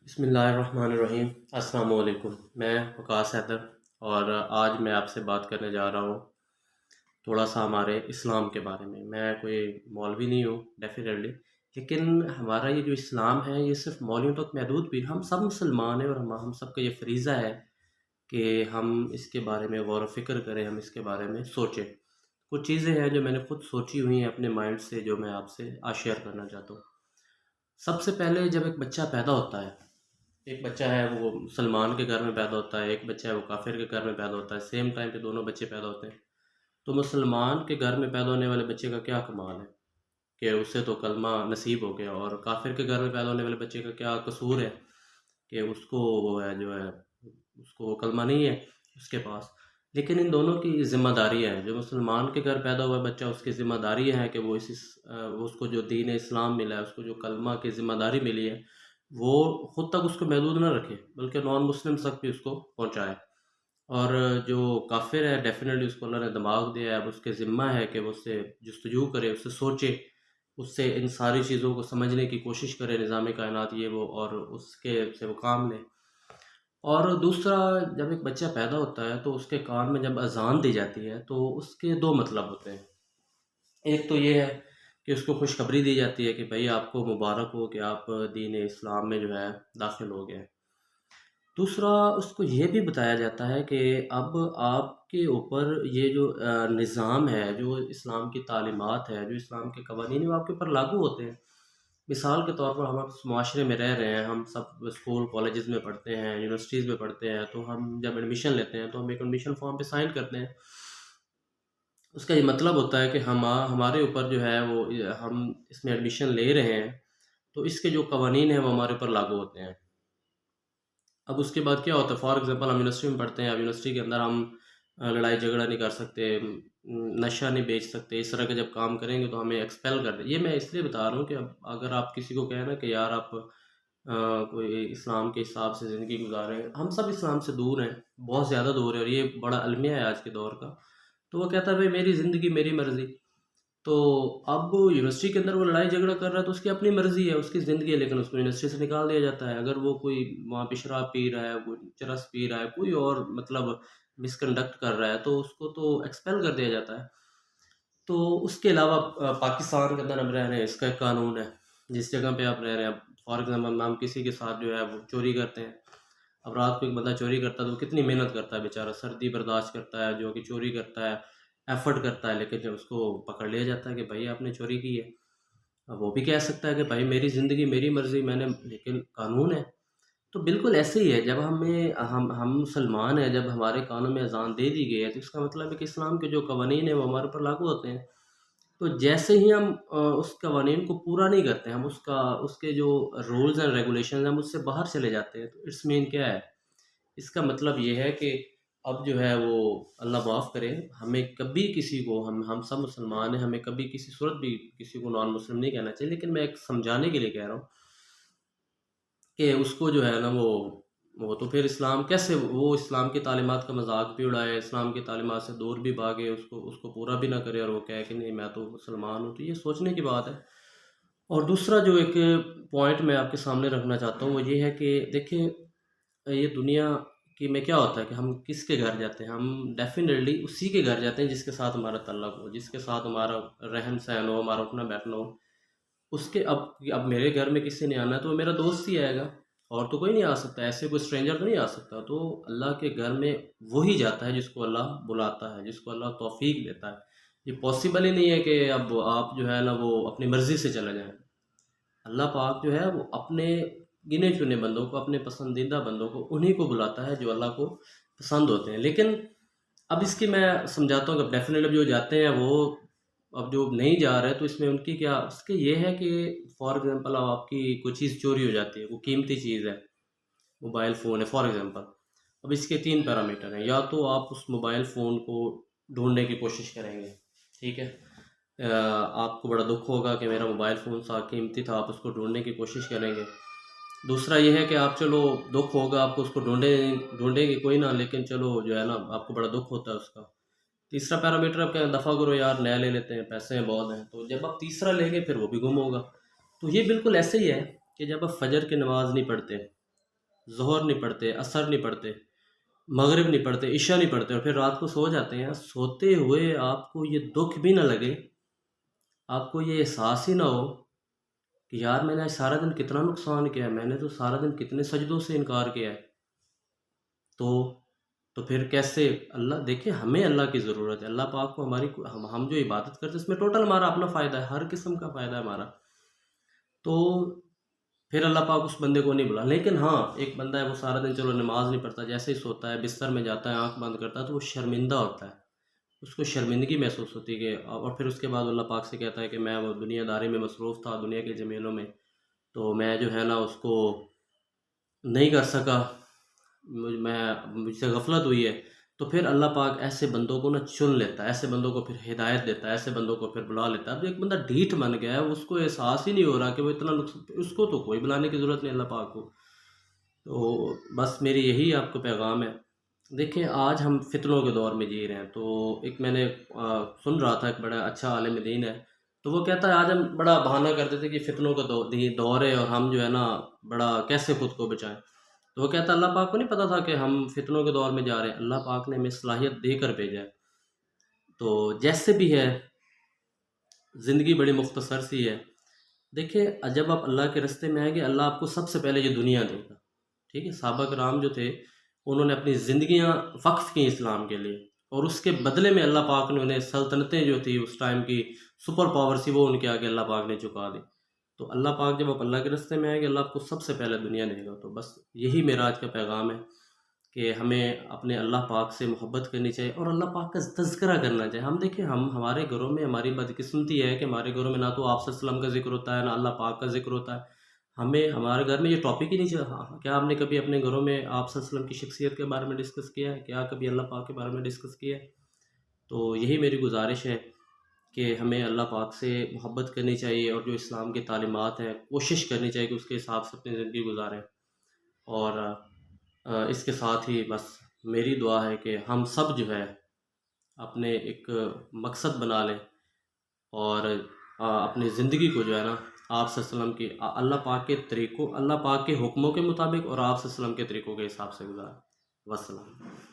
بسم اللہ الرحمن الرحیم۔ السلام علیکم، میں وقاص حیدر، اور آج میں آپ سے بات کرنے جا رہا ہوں تھوڑا سا ہمارے اسلام کے بارے میں۔ میں کوئی مولوی نہیں ہوں ڈیفینیٹلی، لیکن ہمارا یہ جو اسلام ہے یہ صرف مولویوں تک محدود بھی، ہم سب مسلمان ہیں، اور ہم سب کا یہ فریضہ ہے کہ ہم اس کے بارے میں غور و فکر کریں، ہم اس کے بارے میں سوچیں۔ کچھ چیزیں ہیں جو میں نے خود سوچی ہوئی ہیں اپنے مائنڈ سے، جو میں آپ سے آج شیئر کرنا چاہتا ہوں۔ سب سے پہلے جب ایک بچہ پیدا ہوتا ہے، ایک بچہ ہے وہ مسلمان کے گھر میں پیدا ہوتا ہے، ایک بچہ ہے وہ کافر کے گھر میں پیدا ہوتا ہے، سیم ٹائم پہ دونوں بچے پیدا ہوتے ہیں، تو مسلمان کے گھر میں پیدا ہونے والے بچے کا کیا کمال ہے کہ اسے تو کلمہ نصیب ہو گیا، اور کافر کے گھر میں پیدا ہونے والے بچے کا کیا قصور ہے کہ اس کو وہ ہے جو ہے اس کو وہ کلمہ نہیں ہے اس کے پاس۔ لیکن ان دونوں کی ذمہ داریاں ہیں۔ جو مسلمان کے گھر پیدا ہوا بچہ، اس کی ذمہ داری ہے کہ وہ اس کو جو دین اسلام ملا ہے، اس کو جو کلمہ کی ذمہ داری ملی ہے، وہ خود تک اس کو محدود نہ رکھے، بلکہ نان مسلم تک بھی اس کو پہنچائے۔ اور جو کافر ہے ڈیفینیٹلی اس کو اللہ نے دماغ دیا ہے، اب اس کے ذمہ ہے کہ وہ اس سے جستجو کرے، اس سے سوچے، اس سے ان ساری چیزوں کو سمجھنے کی کوشش کرے، نظام کائنات یہ وہ، اور اس کے سے وہ کام لے۔ اور دوسرا، جب ایک بچہ پیدا ہوتا ہے تو اس کے کان میں جب اذان دی جاتی ہے تو اس کے دو مطلب ہوتے ہیں۔ ایک تو یہ ہے کہ اس کو خوشخبری دی جاتی ہے کہ بھئی آپ کو مبارک ہو کہ آپ دین اسلام میں جو ہے داخل ہو گئے۔ دوسرا، اس کو یہ بھی بتایا جاتا ہے کہ اب آپ کے اوپر یہ جو نظام ہے، جو اسلام کی تعلیمات ہے، جو اسلام کے قوانین ہیں، وہ آپ کے اوپر لاگو ہوتے ہیں۔ مثال کے طور پر ہم اس معاشرے میں رہ رہے ہیں، ہم سب اسکول کالجز میں پڑھتے ہیں، یونیورسٹیز میں پڑھتے ہیں، تو ہم جب ایڈمیشن لیتے ہیں تو ہم ایک ایڈمیشن فارم پہ سائن کرتے ہیں۔ اس کا یہ مطلب ہوتا ہے کہ ہمارے اوپر جو ہے وہ ہم اس میں ایڈمیشن لے رہے ہیں، تو اس کے جو قوانین ہیں وہ ہمارے اوپر لاگو ہوتے ہیں۔ اب اس کے بعد کیا ہوتا ہے، فار ایگزامپل ہم یونیورسٹی میں پڑھتے ہیں، اب یونیورسٹی کے اندر ہم لڑائی جھگڑا نہیں کر سکتے، نشہ نہیں بیچ سکتے، اس طرح کے جب کام کریں گے تو ہمیں ایکسپیل کر دیں۔ یہ میں اس لیے بتا رہا ہوں کہ اب اگر آپ کسی کو کہیں نا کہ یار آپ کوئی اسلام کے حساب سے زندگی گزاریں، ہم سب اسلام سے دور ہیں، بہت زیادہ دور ہیں، اور یہ بڑا المیہ ہے آج کے دور کا، تو وہ کہتا ہے بھائی میری زندگی میری مرضی۔ تو اب یونیورسٹی کے اندر وہ لڑائی جھگڑا کر رہا ہے تو اس کی اپنی مرضی ہے، اس کی زندگی ہے، لیکن اس کو یونیورسٹی سے نکال دیا جاتا ہے۔ اگر وہ کوئی وہاں پہ شراب پی رہا ہے، کوئی چرس پی رہا ہے، کوئی اور مطلب مس کنڈکٹ کر رہا ہے، تو اس کو تو ایکسپیل کر دیا جاتا ہے۔ تو اس کے علاوہ پاکستان کے اندر ہم رہ رہے ہیں، اس کا ایک قانون ہے، جس جگہ پہ آپ رہ رہے ہیں، فار ایگزامپل ہم کسی کے ساتھ جو ہے وہ چوری کرتے ہیں۔ اب رات کو ایک بندہ چوری کرتا ہے تو وہ کتنی محنت کرتا ہے بیچارہ، سردی برداشت کرتا ہے، جو کہ چوری کرتا ہے، ایفرٹ کرتا ہے، لیکن جب اس کو پکڑ لیا جاتا ہے کہ بھائی آپ نے چوری کی ہے، اب وہ بھی کہہ سکتا ہے کہ بھائی میری زندگی میری مرضی، میں نے، لیکن قانون ہے۔ تو بالکل ایسے ہی ہے، جب ہم مسلمان ہیں، جب ہمارے قانون میں اذان دے دی گئی ہے تو اس کا مطلب ہے کہ اسلام کے جو قوانین ہیں وہ ہمارے اوپر لاگو ہوتے ہیں۔ تو جیسے ہی ہم اس قوانین کو پورا نہیں کرتے، ہم اس کے جو رولز اینڈ ریگولیشنز ہیں ہم اس سے باہر چلے جاتے ہیں، تو اٹس مین کیا ہے، اس کا مطلب یہ ہے کہ اب جو ہے وہ اللہ معاف کرے، ہمیں کبھی کسی کو، ہم سب مسلمان ہیں، ہمیں کبھی کسی صورت بھی کسی کو نان مسلم نہیں کہنا چاہیے، لیکن میں ایک سمجھانے کے لیے کہہ رہا ہوں کہ اس کو جو ہے نا وہ تو پھر اسلام کیسے، وہ اسلام کی تعلیمات کا مذاق بھی اڑائے، اسلام کی تعلیمات سے دور بھی بھاگے، اس کو پورا بھی نہ کرے، اور وہ کہے کہ نہیں میں تو مسلمان ہوں، تو یہ سوچنے کی بات ہے۔ اور دوسرا جو ایک پوائنٹ میں آپ کے سامنے رکھنا چاہتا ہوں وہ یہ ہے کہ دیکھیں، یہ دنیا کی میں کیا ہوتا ہے کہ ہم کس کے گھر جاتے ہیں، ہم ڈیفینیٹلی اسی کے گھر جاتے ہیں جس کے ساتھ ہمارا تعلق ہو، جس کے ساتھ ہمارا رہن سہن ہو، ہمارا اٹھنا بیٹھنا ہو۔ اس کے اب میرے گھر میں کسی نے آنا ہے تو وہ میرا دوست ہی آئے گا، اور تو کوئی نہیں آ سکتا، ایسے کوئی اسٹرینجر تو نہیں آ سکتا۔ تو اللہ کے گھر میں وہی جاتا ہے جس کو اللہ بلاتا ہے، جس کو اللہ توفیق دیتا ہے۔ یہ پاسبل ہی نہیں ہے کہ اب آپ جو ہے نا وہ اپنی مرضی سے چلے جائیں۔ اللہ پاک جو ہے وہ اپنے گنے چنے بندوں کو، اپنے پسندیدہ بندوں کو، انہی کو بلاتا ہے جو اللہ کو پسند ہوتے ہیں۔ لیکن اب اس کی میں سمجھاتا ہوں کہ ڈیفینیٹلی جو جاتے ہیں وہ، اب جو نہیں جا رہے تو اس میں ان کی کیا، اس کے یہ ہے کہ فار ایگزامپل اب آپ کی کوئی چیز چوری ہو جاتی ہے، وہ قیمتی چیز ہے، موبائل فون ہے فار ایگزامپل، اب اس کے تین پیرامیٹر ہیں، یا تو آپ اس موبائل فون کو ڈھونڈنے کی کوشش کریں گے، ٹھیک ہے، آپ کو بڑا دکھ ہوگا کہ میرا موبائل فون سا قیمتی تھا، آپ اس کو ڈھونڈنے کی کوشش کریں گے۔ دوسرا یہ ہے کہ آپ چلو دکھ ہوگا، آپ کو اس کو ڈھونڈیں گے کوئی نہ، لیکن چلو جو ہے نا آپ کو بڑا دکھ ہوتا ہے اس کا۔ تیسرا پیرامیٹر آپ کہیں دفعہ کرو یار نیا لے لیتے ہیں، پیسے ہیں بہت ہیں، تو جب آپ تیسرا لیں گے پھر وہ بھی گم ہوگا۔ تو یہ بالکل ایسے ہی ہے کہ جب آپ فجر کی نماز نہیں پڑھتے، ظہر نہیں پڑھتے، عصر نہیں پڑھتے، مغرب نہیں پڑھتے، عشاء نہیں پڑھتے، اور پھر رات کو سو جاتے ہیں، سوتے ہوئے آپ کو یہ دکھ بھی نہ لگے، آپ کو یہ احساس ہی نہ ہو کہ یار میں نے آج سارا دن کتنا نقصان کیا ہے، میں نے تو سارا دن کتنے سجدوں سے انکار کیا ہے، تو تو پھر کیسے؟ اللہ دیکھیں، ہمیں اللہ کی ضرورت ہے، اللہ پاک کو ہماری ہم جو عبادت کرتے ہیں اس میں ٹوٹل ہمارا اپنا فائدہ ہے، ہر قسم کا فائدہ ہے ہمارا، تو پھر اللہ پاک اس بندے کو نہیں بلا۔ لیکن ہاں، ایک بندہ ہے وہ سارا دن چلو نماز نہیں پڑھتا، جیسے ہی سوتا ہے بستر میں جاتا ہے آنکھ بند کرتا ہے تو وہ شرمندہ ہوتا ہے، اس کو شرمندگی محسوس ہوتی ہے کہ، اور پھر اس کے بعد اللہ پاک سے کہتا ہے کہ میں وہ دنیا داری میں مصروف تھا، دنیا کے جمیلوں میں، تو میں جو ہے نا اس کو نہیں کر سکا، مجھ سے غفلت ہوئی ہے، تو پھر اللہ پاک ایسے بندوں کو نا چن لیتا ہے، ایسے بندوں کو پھر ہدایت دیتا ہے، ایسے بندوں کو پھر بلا لیتا ہے۔ اب ایک بندہ ڈھیٹ بن گیا ہے، اس کو احساس ہی نہیں ہو رہا کہ وہ اتنا نقصان، اس کو تو کوئی بلانے کی ضرورت نہیں اللہ پاک کو۔ تو بس میری یہی آپ کو پیغام ہے۔ دیکھیں آج ہم فتنوں کے دور میں جی رہے ہیں، تو ایک میں نے سن رہا تھا، ایک بڑا اچھا عالم دین ہے، تو وہ کہتا ہے آج ہم بڑا بہانہ کرتے تھے کہ فتنوں کا دور ہے اور ہم جو ہے نا بڑا کیسے خود کو بچائیں، تو وہ کہتا ہے اللہ پاک کو نہیں پتا تھا کہ ہم فتنوں کے دور میں جا رہے ہیں، اللہ پاک نے ہمیں صلاحیت دے کر بھیجا ہے۔ تو جیسے بھی ہے، زندگی بڑی مختصر سی ہے، دیکھیں جب آپ اللہ کے راستے میں آئیں گے اللہ آپ کو سب سے پہلے یہ دنیا دے گا، ٹھیک ہے؟ صحابہ کرام جو تھے انہوں نے اپنی زندگیاں وقف کی اسلام کے لیے، اور اس کے بدلے میں اللہ پاک نے انہیں سلطنتیں جو تھی اس ٹائم کی سپر پاور سی، وہ ان کے آگے اللہ پاک نے چکا دی۔ تو اللہ پاک جب آپ اللہ کے راستے میں آئیں گے اللہ آپ کو سب سے پہلے دنیا دے گا۔ تو بس یہی میرا آج کا پیغام ہے کہ ہمیں اپنے اللہ پاک سے محبت کرنی چاہیے اور اللہ پاک کا تذکرہ کرنا چاہیے۔ ہم دیکھیں ہمارے گھروں میں ہماری بدقسمتی ہے کہ ہمارے گھروں میں نہ تو آپ صلی اللہ علیہ وسلم کا ذکر ہوتا ہے، نہ اللہ پاک کا ذکر ہوتا ہے، ہمارے گھر میں یہ ٹاپک ہی نہیں چلا۔ کیا آپ نے کبھی اپنے گھروں میں آپ صلی اللہ علیہ وسلم کی شخصیت کے بارے میں ڈسکس کیا ہے؟ کیا کبھی اللہ پاک کے بارے میں ڈسکس کیا ہے؟ تو یہی میری گزارش ہے کہ ہمیں اللہ پاک سے محبت کرنی چاہیے، اور جو اسلام کی تعلیمات ہیں کوشش کرنی چاہیے کہ اس کے حساب سے اپنی زندگی گزاریں، اور اس کے ساتھ ہی بس میری دعا ہے کہ ہم سب جو ہے اپنے ایک مقصد بنا لیں، اور اپنی زندگی کو جو ہے نا آپ صلی اللہ علیہ وسلم کی، اللہ پاک کے طریقوں، اللہ پاک کے حکموں کے مطابق اور آپ صلی اللہ علیہ وسلم کے طریقوں کے حساب سے گزاریں۔ وسلام۔